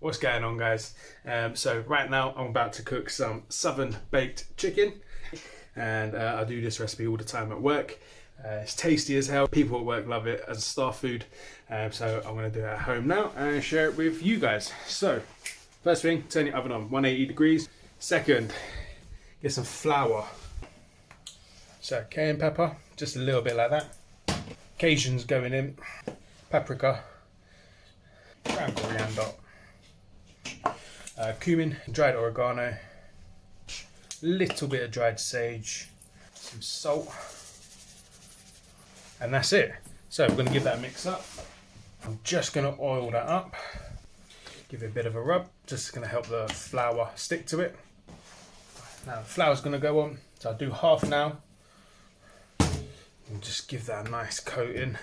What's going on, guys? So right now I'm about to cook some southern baked chicken, and I do this recipe all the time at work. It's tasty as hell. People at work love it as a staff food, so I'm going to do it at home now and share it with you guys. So first thing, turn your oven on 180 degrees. Second, get some flour. So cayenne pepper, just a little bit like that. Cajuns going in. Paprika. Ground coriander. Cumin, dried oregano, little bit of dried sage, some salt, and that's it. So we're going to give that a mix up. I'm just going to oil that up, give it a bit of a rub, just going to help the flour stick to it. Now the flour's going to go on, so I'll do half now, and just give that a nice coating.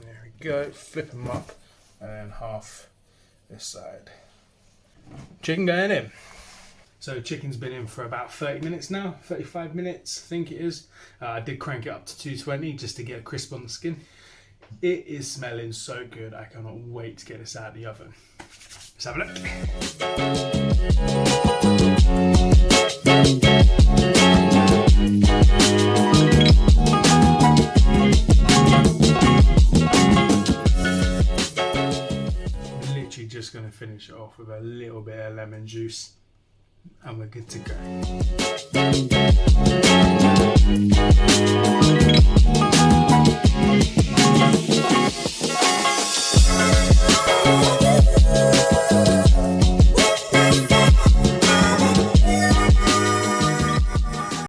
There we go, flip them up, and half this side. Chicken going in. So chicken's been in for about 30 minutes now, 35 minutes I think it is. I did crank it up to 220 just to get a crisp on the skin. It is smelling so good. I cannot wait to get this out of the oven. Let's have a look. Just going to finish it off with a little bit of lemon juice and we're good to go.